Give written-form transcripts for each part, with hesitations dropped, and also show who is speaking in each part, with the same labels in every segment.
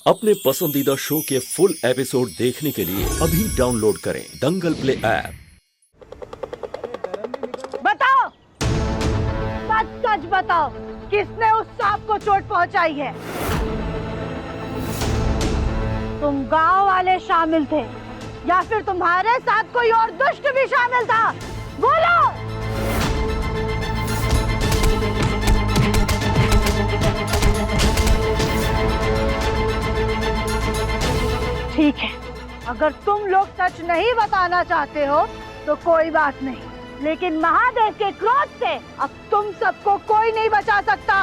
Speaker 1: अपने पसंदीदा शो के फुल एपिसोड देखने के लिए अभी डाउनलोड करें दंगल प्ले ऐप।
Speaker 2: बताओ, सच सच बताओ, किसने उस सांप को चोट पहुंचाई है? तुम गांव वाले शामिल थे या फिर तुम्हारे साथ कोई और दुष्ट भी शामिल था? बोलो। ठीक है, अगर तुम लोग सच नहीं बताना चाहते हो तो कोई बात नहीं, लेकिन महादेव के क्रोध से अब तुम सबको कोई नहीं बचा सकता।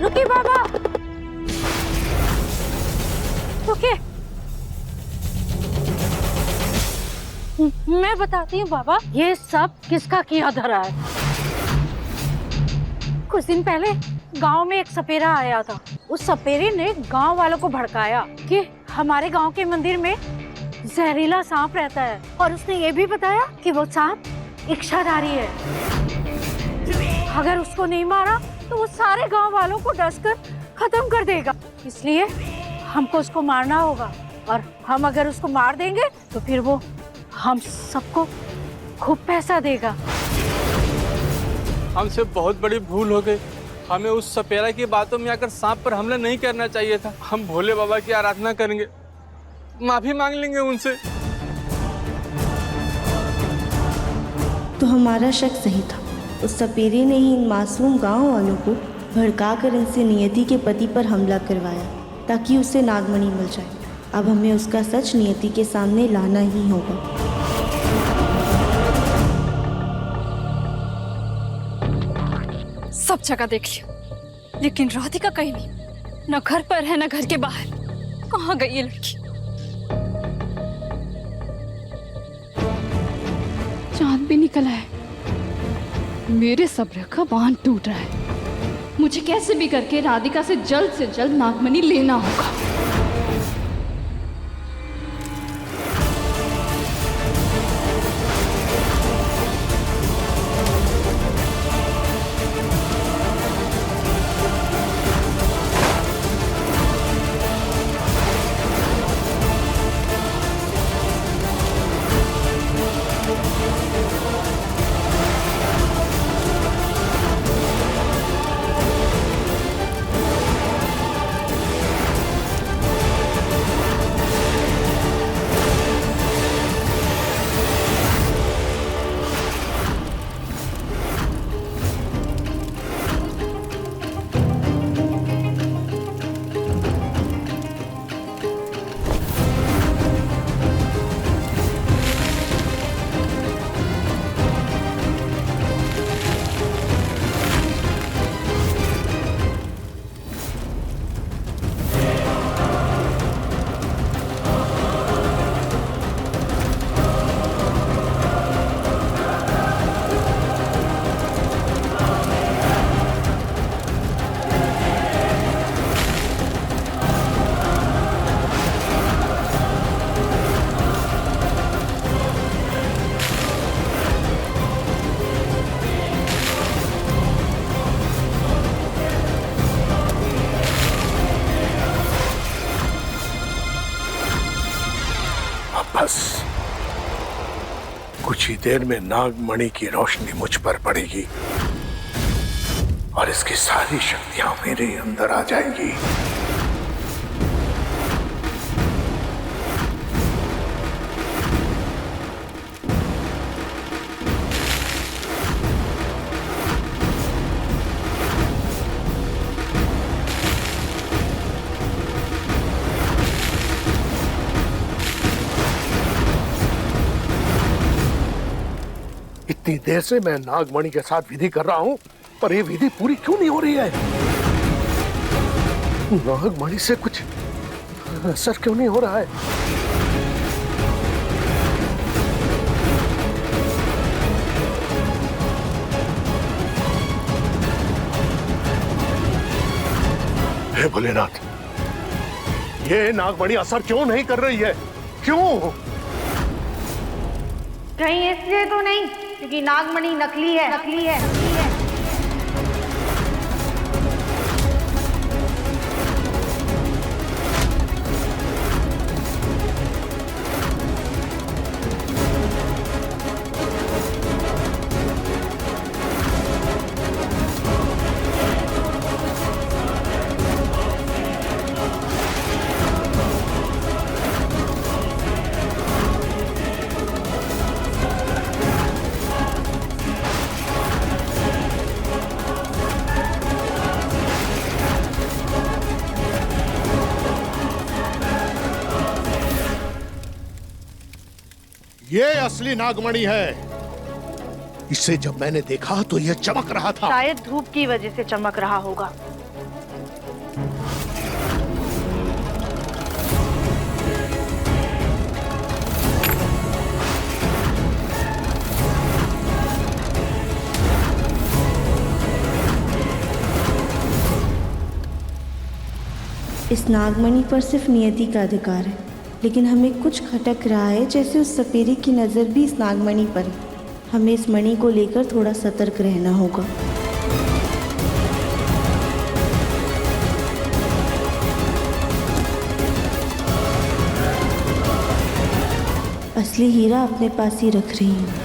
Speaker 2: रुकिए बाबा, रुकिए, मैं बताती हूँ बाबा, ये सब किसका किया धरा है। कुछ दिन पहले गांव में एक सपेरा आया था। उस सपेरे ने गांव वालों को भड़काया कि हमारे गांव के मंदिर में जहरीला सांप रहता है, और उसने ये भी बताया कि वो सांप इच्छाधारी है। अगर उसको नहीं मारा तो वो सारे गांव वालों को डसकर खत्म कर देगा। इसलिए हमको उसको मारना होगा, और हम अगर उसको मार देंगे तो फिर वो हम सबको खूब पैसा देगा।
Speaker 3: हमसे बहुत बड़ी भूल हो गई। हमें उस सपेरा की बातों में आकर सांप पर हमला नहीं करना चाहिए था। हम भोले बाबा की आराधना करेंगे, माफी मांग लेंगे उनसे।
Speaker 4: तो हमारा शक सही था। उस सपेरे ने ही इन मासूम गांव वालों को भड़काकर इनसे नियति के पति पर हमला करवाया ताकि उसे नागमणि मिल जाए। अब हमें उसका सच नियति के सामने लाना ही होगा।
Speaker 5: सब जगह देख लिया, लेकिन राधिका कहीं नहीं, न घर पर है न घर के बाहर। कहाँ गई ये लड़की? चांद भी निकला है, मेरे सब्र का बांध टूट रहा है। मुझे कैसे भी करके राधिका से जल्द नागमणि लेना होगा।
Speaker 6: बस कुछ ही देर में नागमणि की रोशनी मुझ पर पड़ेगी और इसकी सारी शक्तियां मेरे अंदर आ जाएंगी। इतनी देर से मैं नागमणि के साथ विधि कर रहा हूं, पर यह विधि पूरी क्यों नहीं हो रही है? नागमणि से कुछ असर क्यों नहीं हो रहा है? हे भोलेनाथ, ये नागमणि असर क्यों नहीं कर रही है? क्यों?
Speaker 2: कहीं इसलिए तो नहीं क्योंकि नागमणि नकली है।
Speaker 6: असली नागमणि है। इसे जब मैंने देखा तो यह चमक रहा था।
Speaker 4: शायद धूप की वजह से चमक रहा होगा। इस नागमणि पर सिर्फ नियति का अधिकार है, लेकिन हमें कुछ खटक रहा है, जैसे उस सपेरे की नज़र भी इस नागमणि पर है। हमें इस मणि को लेकर थोड़ा सतर्क रहना होगा। असली हीरा अपने पास ही रख रही हूँ।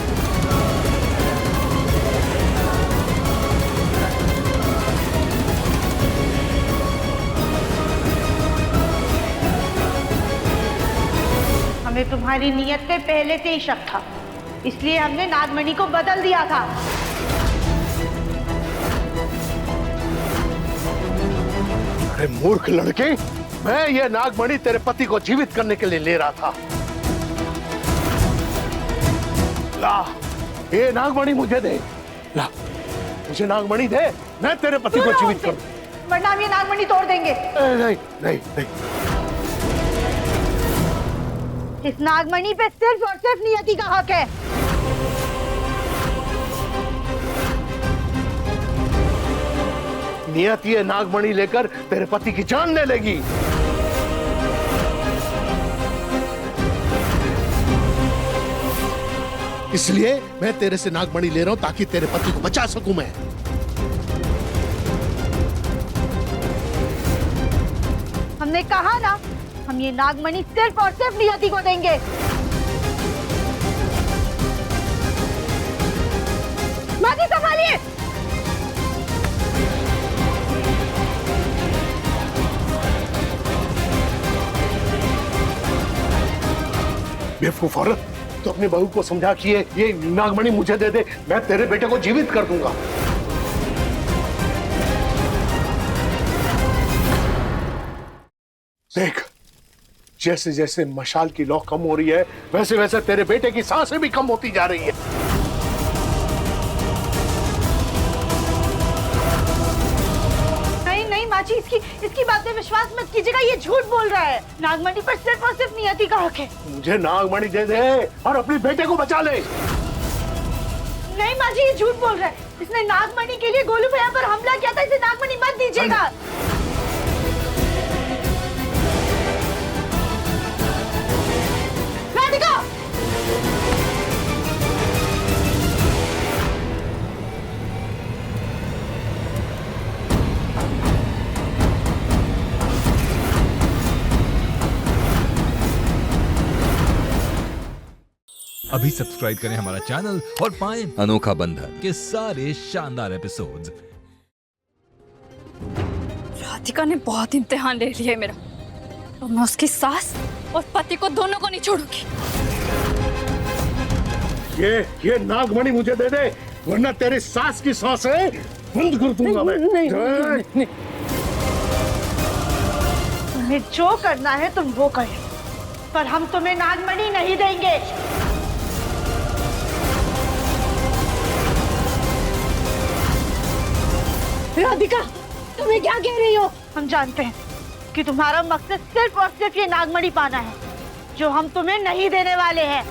Speaker 7: हमें तुम्हारी नीयत पे पहले से ही शक था, इसलिए हमने नागमणि को बदल दिया था।
Speaker 6: अरे मूर्ख लड़के, मैं ये नागमणि तेरे पति को जीवित करने के लिए ले रहा था। ला, ये नागमणि मुझे दे। ला, मुझे नागमणि दे, मैं तेरे पति को जीवित कर दूं।
Speaker 7: वरना हम ये नागमणि तोड़ देंगे।
Speaker 6: नहीं नहीं नहीं,
Speaker 7: इस नागमणि पे सिर्फ और सिर्फ नियति का हक है।
Speaker 6: नियति ये नागमणि लेकर तेरे पति की जान ले लेगी। इसलिए मैं तेरे से नागमणि ले रहा हूं ताकि तेरे पति को बचा सकूं मैं।
Speaker 7: हमने कहा ना, हम ये नागमणि सिर्फ और सिर्फ नियति को देंगे। माजी संभालिए।
Speaker 6: बेवकूफ औरत, तो अपनी बहू को समझा कि ये नागमणि मुझे दे दे, मैं तेरे बेटे को जीवित कर दूंगा। देख, जैसे जैसे मशाल की लौ कम हो रही है, वैसे वैसे तेरे बेटे की सांसें भी कम होती जा रही है।
Speaker 7: नहीं नहीं माची, इसकी बात पे विश्वास मत कीजिएगा, ये झूठ बोल रहा है। नागमणि पर सिर्फ और सिर्फ नियति का हक है।
Speaker 6: मुझे नागमणि दे दे और अपने बेटे को बचा ले।
Speaker 7: नहीं माजी, ये झूठ बोल रहा है। इसने नागमणि के लिए गोलू भैया पर हमला किया था। इसे नागमणि मत दीजिएगा। राधिका,
Speaker 8: अभी सब्सक्राइब करें हमारा चैनल और पाएं अनोखा बंधन के सारे शानदार एपिसोड्स।
Speaker 5: राधिका ने बहुत इम्तिहान ले लिया है मेरा, और मैं उसकी सास और पति को दोनों को नहीं छोड़ूंगी।
Speaker 6: ये नागमणि मुझे दे दे, वरना तेरी सास की सांसें बंद कर दूंगा मैं। नहीं।
Speaker 7: तुम्हें जो करना है तुम वो करो, पर हम तुम्हें नागमणि नहीं देंगे। राधिका, तुम्हें क्या कह रही हो? हम जानते हैं कि तुम्हारा मकसद सिर्फ और सिर्फ ये नागमणि पाना है, जो हम तुम्हें नहीं देने वाले हैं।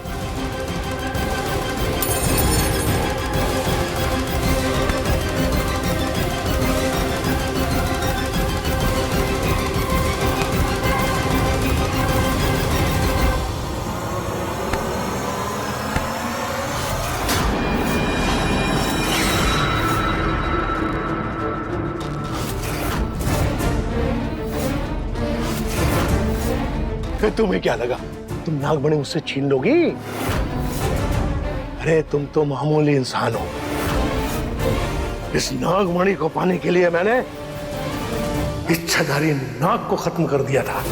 Speaker 6: फिर तुम्हें क्या लगा तुम नागमणि मुझसे छीन लोगी? अरे तुम तो मामूली इंसान हो। इस नागमणि को पाने के लिए मैंने इच्छाधारी नाग को खत्म कर दिया था।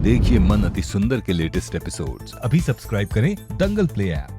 Speaker 8: देखिए मन अति सुंदर के लेटेस्ट एपिसोड्स अभी सब्सक्राइब करें दंगल प्ले ऐप।